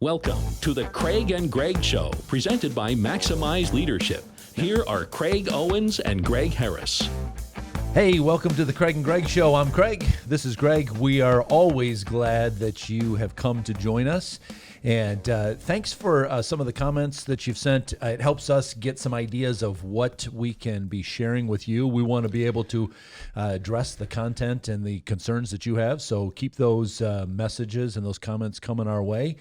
Welcome to the Craig and Greg Show, presented by Maximize Leadership. Here are Craig Owens and Greg Harris. Hey, welcome to the Craig and Greg Show. I'm Craig. This is Greg. We are always glad that you have come to join us. And thanks for some of the comments that you've sent. It helps us get some ideas of what we can be sharing with you. We want to be able to address the content and the concerns that you have. So keep those messages and those comments coming our way.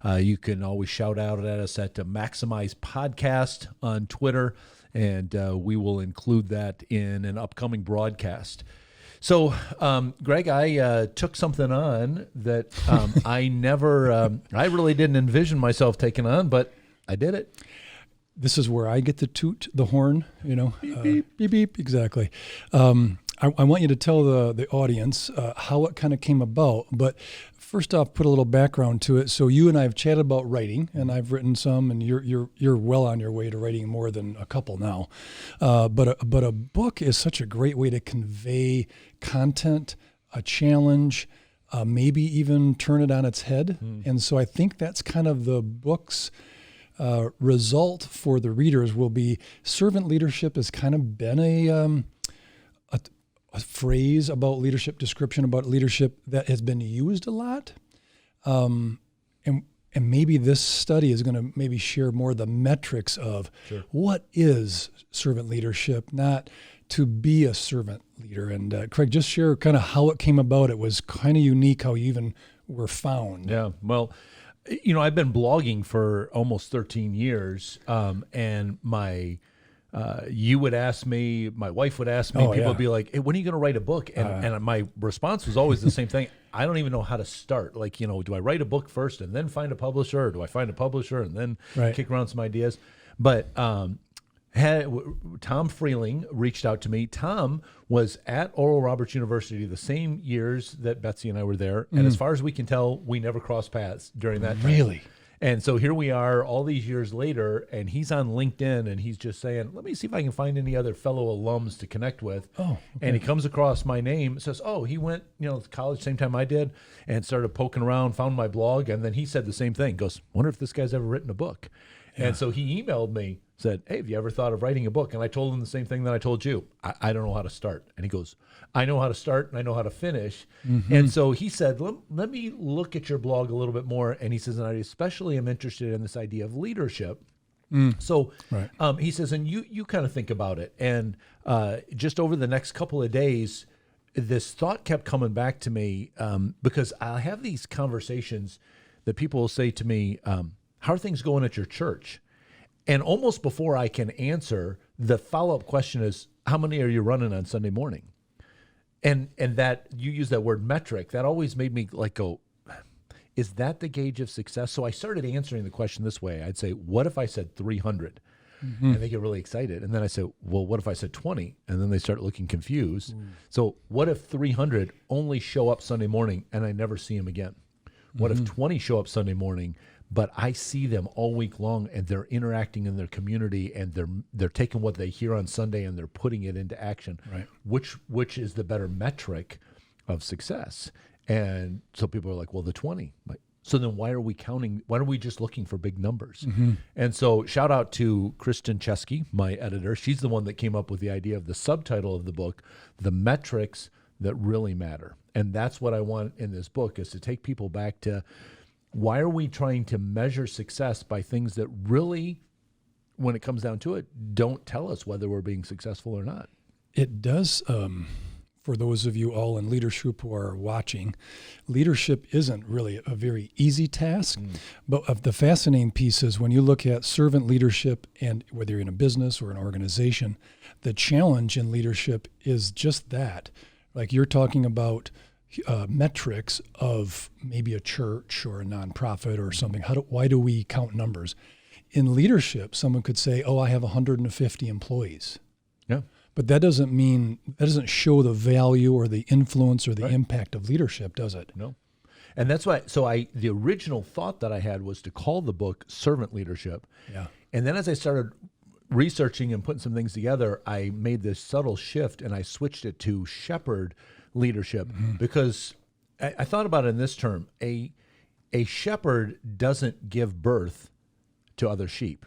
You can always shout out at us at Maximize Podcast on Twitter, and we will include that in an upcoming broadcast. So, Greg, I took something on that I really didn't envision myself taking on, but I did it. This is where I get to toot the horn, you know. Beep, beep. Beep, beep, exactly. I want you to tell the audience how it kind of came about, but first off, put a little background to it. So you and I have chatted about writing, and I've written some, and you're well on your way to writing more than a couple now. But a book is such a great way to convey content, a challenge, maybe even turn it on its head. And so I think that's kind of the book's result for the readers will be servant leadership has kind of been a phrase about leadership, description about leadership that has been used a lot. And maybe this study is going to maybe share more of the metrics of what is servant leadership, not to be a servant leader. And Craig, just share kind of how it came about. It was kind of unique how you even were found. Yeah, well, you know, I've been blogging for almost 13 years, and you would ask me, my wife would ask me, people would be like, hey, when are you going to write a book? And my response was always the same thing. I don't even know how to start. Like, you know, do I write a book first and then find a publisher? Or do I find a publisher and then kick around some ideas? But Tom Freeling reached out to me. Tom was at Oral Roberts University the same years that Betsy and I were there. And as far as we can tell, we never crossed paths during that time. Really? And so here we are all these years later, and he's on LinkedIn, and he's just saying, let me see if I can find any other fellow alums to connect with. Oh, okay. And he comes across my name, says, oh, he went to college same time I did, and started poking around, found my blog, and then he said the same thing. Goes, wonder if this guy's ever written a book. Yeah. And so he emailed me, said, hey, have you ever thought of writing a book? And I told him the same thing that I told you. I don't know how to start. And he goes, I know how to start and I know how to finish. And so he said, let me look at your blog a little bit more. And he says, and I especially am interested in this idea of leadership. So he says, and you kind of think about it. And just over the next couple of days, this thought kept coming back to me because I have these conversations that people will say to me, how are things going at your church? And almost before I can answer, the follow-up question is, how many are you running on Sunday morning? And that you use that word metric, that always made me like go, is that the gauge of success? So I started answering the question this way. I'd say, what if I said 300? And they get really excited. And then I said, well, what if I said 20? And then they start looking confused. So what if 300 only show up Sunday morning and I never see them again? What if 20 show up Sunday morning, but I see them all week long and they're interacting in their community and they're taking what they hear on Sunday and they're putting it into action. Right. Which is the better metric of success? And so people are like, well, the 20. Like, so then why are we counting? Why are we just looking for big numbers? And so shout out to Kristen Chesky, my editor. She's the one that came up with the idea of the subtitle of the book, The Metrics That Really Matter. And that's what I want in this book, is to take people back to, why are we trying to measure success by things that really, when it comes down to it, don't tell us whether we're being successful or not? It does, for those of you all in leadership who are watching, leadership isn't really a very easy task. But of the fascinating piece is when you look at servant leadership, and whether you're in a business or an organization, the challenge in leadership is just that. Like you're talking about metrics of maybe a church or a nonprofit or something. Why do we count numbers? In leadership, someone could say, oh, I have 150 employees. Yeah. But that doesn't show the value or the influence or the impact of leadership, does it? No. And that's why, the original thought that I had was to call the book Servant Leadership. Yeah. And then as I started researching and putting some things together, I made this subtle shift and I switched it to Shepherd Leadership because I thought about it in this term. a shepherd doesn't give birth to other sheep.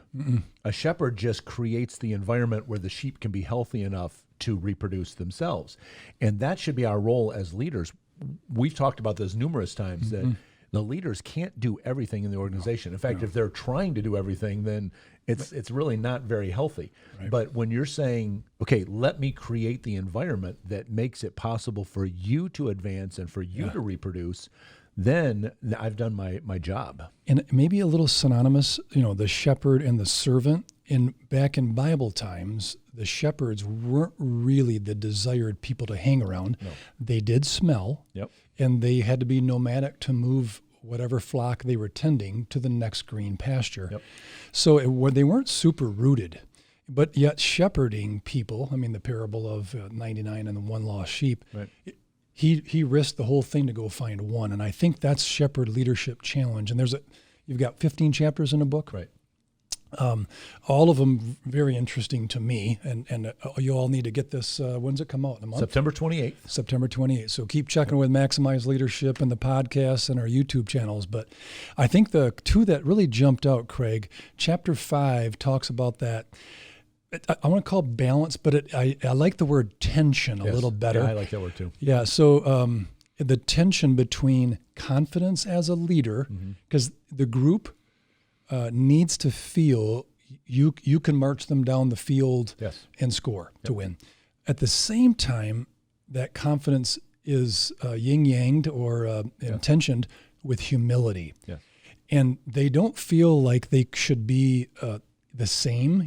A shepherd just creates the environment where the sheep can be healthy enough to reproduce themselves. And that should be our role as leaders. We've talked about this numerous times, that the leaders can't do everything in the organization. In fact, if they're trying to do everything, then it's really not very healthy. Right. But when you're saying, okay, let me create the environment that makes it possible for you to advance and for you to reproduce, then I've done my job. And maybe a little synonymous, the shepherd and the servant. Back in Bible times, the shepherds weren't really the desired people to hang around. No. They did smell, and they had to be nomadic to move whatever flock they were tending to the next green pasture. So they weren't super rooted. But yet shepherding people, the parable of 99 and the one lost sheep, he risked the whole thing to go find one. And I think that's shepherd leadership challenge. And you've got 15 chapters in a book. Right. All of them very interesting to me, and you all need to get this. When's it come out? In a month? September 28th. September 28th. So keep checking with Maximize Leadership and the podcasts and our YouTube channels. But I think the two that really jumped out, Craig, chapter 5 talks about that. I want to call it balance, but I like the word tension a little better. Yeah, I like that word too. Yeah, so the tension between confidence as a leader, because the group needs to feel you can march them down the field and score to win. At the same time, that confidence is yin-yanged or intentioned with humility. And they don't feel like they should be the same,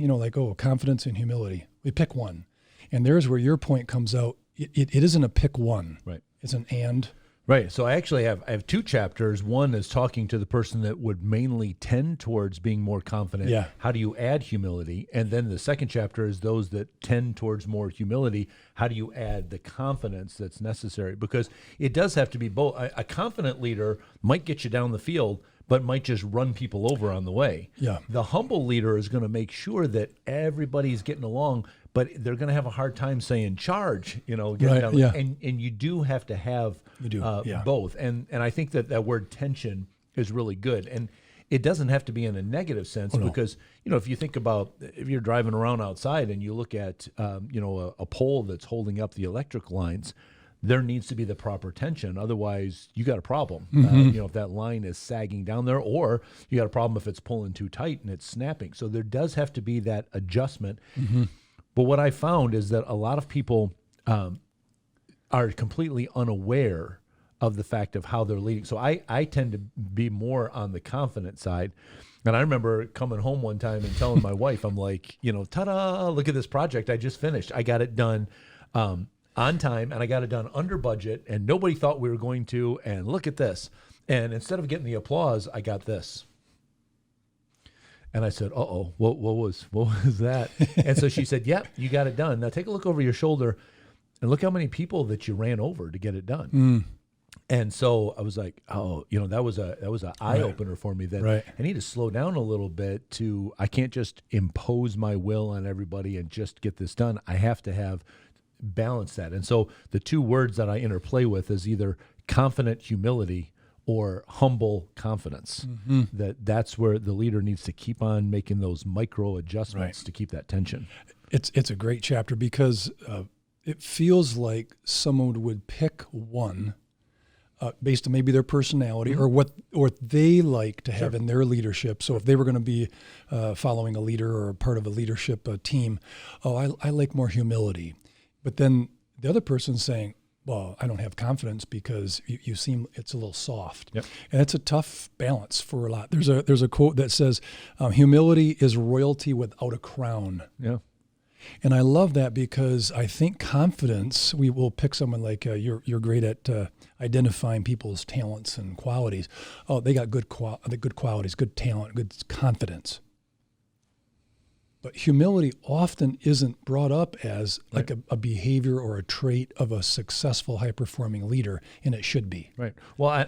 confidence and humility. We pick one. And there's where your point comes out. It isn't a pick one. Right. It's an and. Right. So I actually have two chapters. One is talking to the person that would mainly tend towards being more confident. Yeah. How do you add humility? And then the second chapter is those that tend towards more humility. How do you add the confidence that's necessary? Because it does have to be both. A confident leader might get you down the field, but might just run people over on the way. Yeah. The humble leader is going to make sure that everybody's getting along, but they're going to have a hard time saying charge, getting down. And you do have to have both. And I think that word tension is really good. And it doesn't have to be in a negative sense because, if you think about if you're driving around outside and you look at, a pole that's holding up the electric lines, there needs to be the proper tension. Otherwise, you got a problem. If that line is sagging down there, or you got a problem if it's pulling too tight and it's snapping. So there does have to be that adjustment. But what I found is that a lot of people are completely unaware of the fact of how they're leading. So I tend to be more on the confident side. And I remember coming home one time and telling my wife, I'm like, ta-da, look at this project I just finished. I got it done on time, and I got it done under budget, and nobody thought we were going to, and look at this. And instead of getting the applause, I got this. And I said, uh-oh, what was that? And so she said, yep, you got it done. Now take a look over your shoulder and look how many people that you ran over to get it done. And so I was like, oh, that was an eye opener for me that I need to slow down a little bit I can't just impose my will on everybody and just get this done. I have to balance that. And so the two words that I interplay with is either confident humility or humble confidence. That's where the leader needs to keep on making those micro adjustments to keep that tension. It's a great chapter because it feels like someone would pick one based on maybe their personality or what they like to have in their leadership. So if they were going to be following a leader or part of a leadership team, I like more humility. But then the other person's saying, well, I don't have confidence because you seem it's a little soft. And it's a tough balance for a lot. There's a quote that says, humility is royalty without a crown. And I love that because I think confidence, we will pick someone like you're great at identifying people's talents and qualities. Oh, they got good qualities, good talent, good confidence. But humility often isn't brought up as like a behavior or a trait of a successful, high-performing leader, and it should be. Right. Well,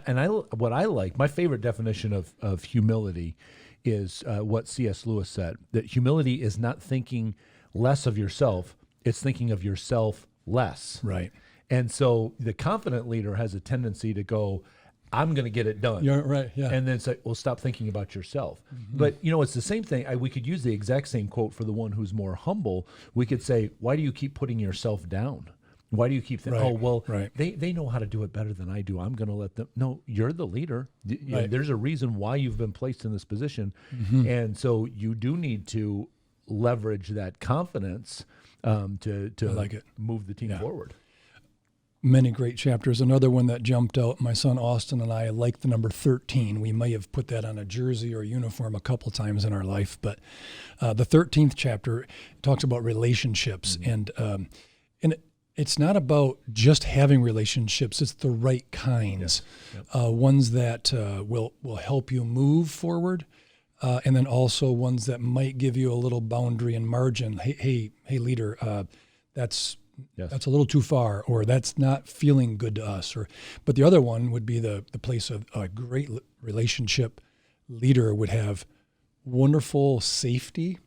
what I like, my favorite definition of humility is what C.S. Lewis said, that humility is not thinking less of yourself, it's thinking of yourself less. Right. And so the confident leader has a tendency to go, I'm going to get it done. You're right. Yeah. And then it's like, well, stop thinking about yourself. But, it's the same thing. We could use the exact same quote for the one who's more humble. We could say, why do you keep putting yourself down? Why do you keep thinking, they know how to do it better than I do. I'm going to let them. No, you're the leader. There's a reason why you've been placed in this position. And so you do need to leverage that confidence to like it. move the team forward. Many great chapters. Another one that jumped out, my son Austin and I like the number 13. We may have put that on a jersey or a uniform a couple times in our life, but the 13th chapter talks about relationships, and it's not about just having relationships. It's the right kinds, ones that will help you move forward, and then also ones that might give you a little boundary and margin. Hey, leader, that's a little too far, or that's not feeling good to us. But the other one would be the place of a great relationship leader would have wonderful safety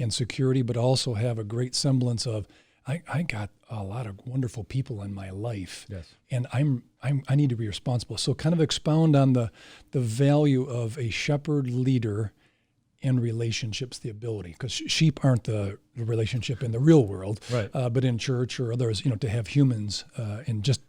and security, but also have a great semblance of, I got a lot of wonderful people in my life, and I need to be responsible. So kind of expound on the value of a shepherd leader and relationships, the ability, because sheep aren't the relationship in the real world, but in church or others, to have humans and just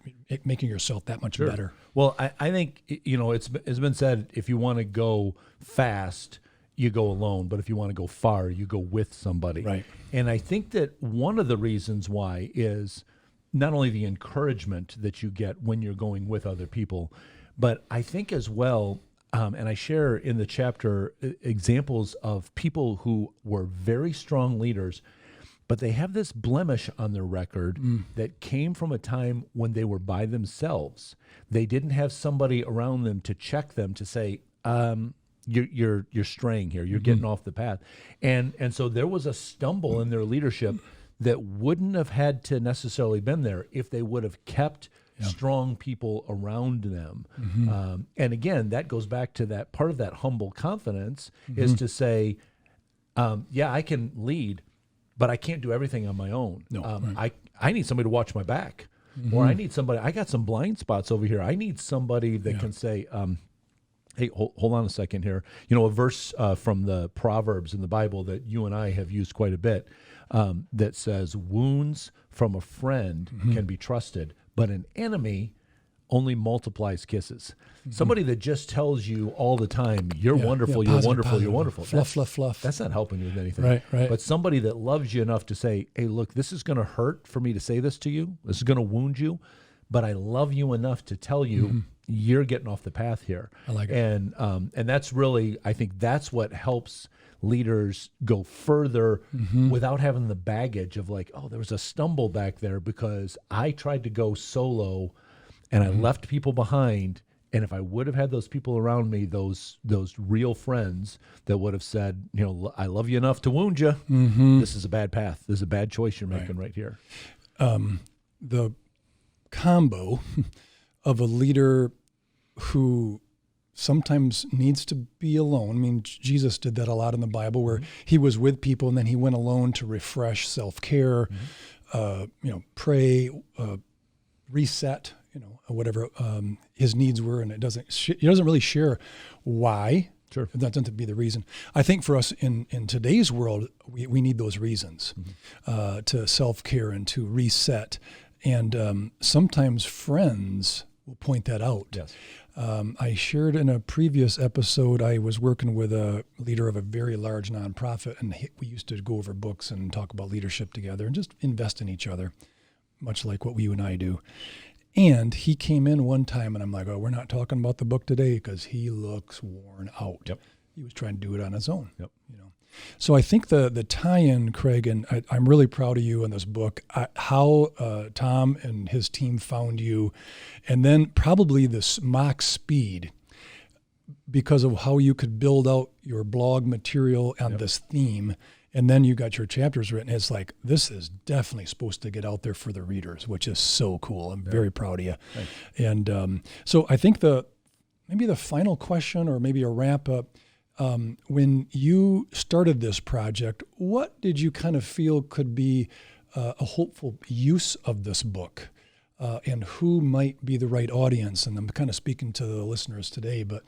making yourself that much better. Well, I think, it's been said, if you want to go fast, you go alone, but if you want to go far, you go with somebody. Right. And I think that one of the reasons why is not only the encouragement that you get when you're going with other people, but I think as well, and I share in the chapter examples of people who were very strong leaders, but they have this blemish on their record that came from a time when they were by themselves. They didn't have somebody around them to check them, to say, you're straying here, you're getting off the path. And so there was a stumble in their leadership that wouldn't have had to necessarily been there if they would have kept strong people around them. And again, that goes back to that part of that humble confidence is to say, I can lead, but I can't do everything on my own. I need somebody to watch my back, or I need somebody, I got some blind spots over here. I need somebody that can say, hey, hold on a second here. A verse from the Proverbs in the Bible that you and I have used quite a bit that says, wounds from a friend can be trusted, but an enemy only multiplies kisses. Somebody that just tells you all the time, you're wonderful, you're positive, wonderful, positive. you're wonderful. Fluff. That's not helping you with anything. Right. But somebody that loves you enough to say, hey, look, this is going to hurt for me to say this to you. This is going to wound you, but I love you enough to tell you you're getting off the path here. I like it. And that's really, I think that's what helps leaders go further without having the baggage of like, oh, there was a stumble back there because I tried to go solo and I left people behind. And if I would have had those people around me, those real friends that would have said, I love you enough to wound you. This is a bad path. This is a bad choice you're making right here. The combo of a leader who sometimes needs to be alone. I mean, Jesus did that a lot in the Bible, where he was with people and then he went alone to refresh, self-care, pray, reset, whatever his needs were, and he doesn't really share why. Sure, that doesn't be the reason. I think for us in today's world, we need those reasons to self-care and to reset, and sometimes friends will point that out. Yes. I shared in a previous episode, I was working with a leader of a very large nonprofit, and we used to go over books and talk about leadership together and just invest in each other, much like what you and I do. And he came in one time, and I'm like, oh, we're not talking about the book today because he looks worn out. Yep. He was trying to do it on his own. Yep. So I think the tie-in, Craig, and I'm really proud of you in this book, how Tom and his team found you, and then probably the Mach speed because of how you could build out your blog material on this theme. And then you got your chapters written. It's like, this is definitely supposed to get out there for the readers, which is so cool. I'm very proud of you. Thanks. And so I think maybe the final question, or maybe a wrap up, when you started this project, what did you kind of feel could be a hopeful use of this book? and who might be the right audience. And I'm kind of speaking to the listeners today, but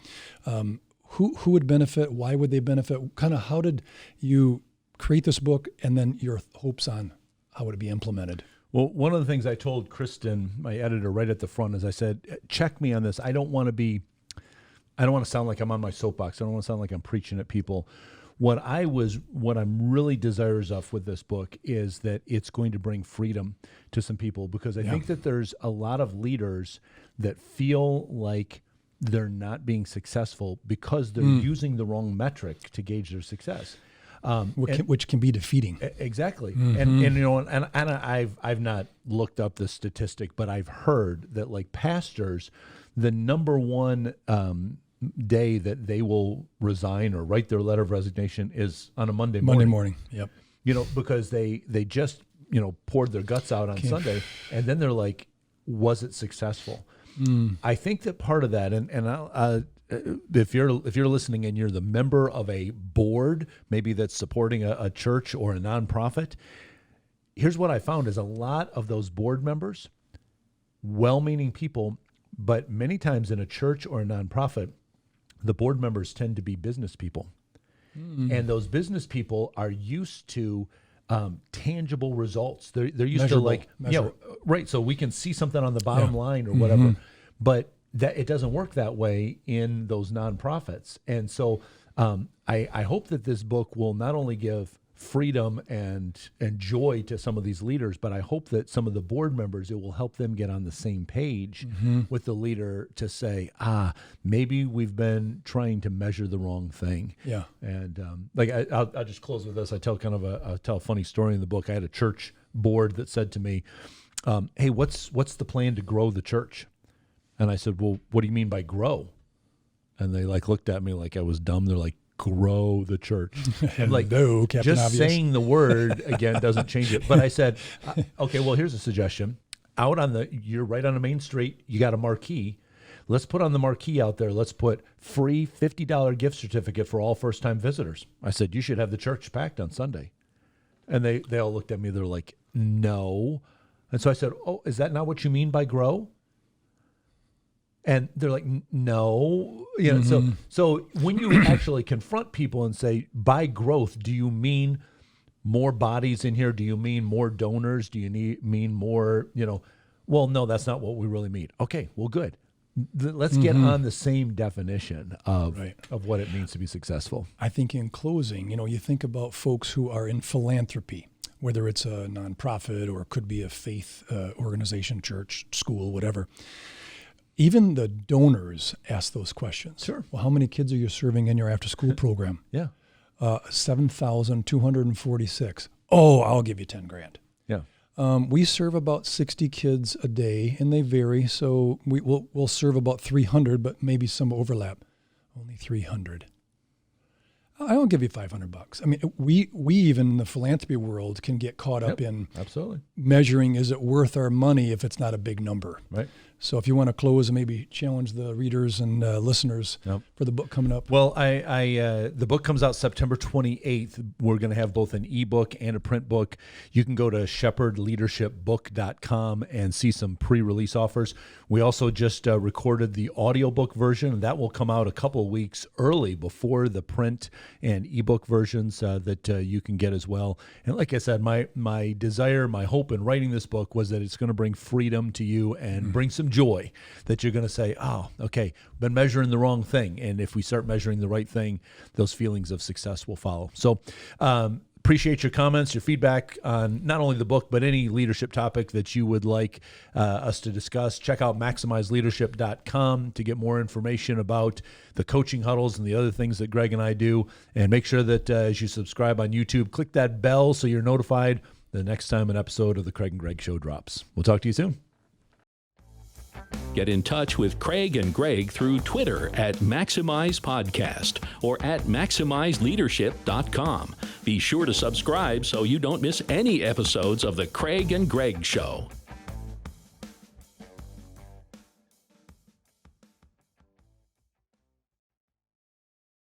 who would benefit? Why would they benefit? Kind of how did you create this book, and then your hopes on how would it be implemented? Well, one of the things I told Kristen, my editor, right at the front is I said, check me on this. I don't want to sound like I'm on my soapbox. I don't want to sound like I'm preaching at people. What I'm really desirous of with this book is that it's going to bring freedom to some people, because I think that there's a lot of leaders that feel like they're not being successful because they're using the wrong metric to gauge their success. Which can be defeating. Exactly. And I've not looked up the statistic, but I've heard that, like, pastors, the number one day that they will resign or write their letter of resignation is on a Monday morning. Yep. Because they just, poured their guts out on Sunday, and then they're like, was it successful? I think that part of that, and if you're listening and you're the member of a board, maybe that's supporting a church or a nonprofit, here's what I found is a lot of those board members, well-meaning people, but many times in a church or a nonprofit, the board members tend to be business people. And those business people are used to tangible results. They're used to right. So we can see something on the bottom line or whatever, but that it doesn't work that way in those nonprofits. And so I hope that this book will not only give freedom and joy to some of these leaders, but I hope that some of the board members, it will help them get on the same page with the leader to say, maybe we've been trying to measure the wrong thing. Yeah. And I'll just close with this. I tell a funny story in the book. I had a church board that said to me, hey, what's the plan to grow the church? And I said, well, what do you mean by grow? And they looked at me like I was dumb. They're like, grow the church. And no, Captain just Obvious. Saying the word again doesn't change it. But I said, okay, well, here's a suggestion. You're right on the main street. You got a marquee. Let's put on the marquee out there. Let's put free $50 gift certificate for all first-time visitors. I said, you should have the church packed on Sunday. And they all looked at me. They're like, no. And so I said, oh, is that not what you mean by grow? And they're like, no. So when you actually confront people and say, by growth, do you mean more bodies in here? Do you mean more donors? Do you mean more, well, no, that's not what we really mean. Okay, well, good. Let's get on the same definition of what it means to be successful. I think in closing, you think about folks who are in philanthropy, whether it's a nonprofit or it could be a faith organization, church, school, whatever. Even the donors ask those questions. Sure. Well, how many kids are you serving in your after-school program? 7,246. Oh, I'll give you 10 grand. Yeah. We serve about 60 kids a day, and they vary. So we'll serve about 300, but maybe some overlap. Only 300. I'll give you $500. I mean, we even in the philanthropy world can get caught up in measuring, is it worth our money if it's not a big number? Right. So if you want to close and maybe challenge the readers and listeners for the book coming up. Well, the book comes out September 28th. We're going to have both an ebook and a print book. You can go to shepherdleadershipbook.com and see some pre-release offers. We also just recorded the audiobook version, and that will come out a couple of weeks early before the print and ebook versions that you can get as well. And like I said, my desire, my hope in writing this book was that it's going to bring freedom to you and bring some joy, that you're going to say, oh, okay, been measuring the wrong thing. And if we start measuring the right thing, those feelings of success will follow. So appreciate your comments, your feedback on not only the book, but any leadership topic that you would like us to discuss. Check out maximizeleadership.com to get more information about the coaching huddles and the other things that Greg and I do. And make sure that as you subscribe on YouTube, click that bell so you're notified the next time an episode of the Craig and Greg Show drops. We'll talk to you soon. Get in touch with Craig and Greg through Twitter at Maximize Podcast or at MaximizeLeadership.com. Be sure to subscribe so you don't miss any episodes of The Craig and Greg Show.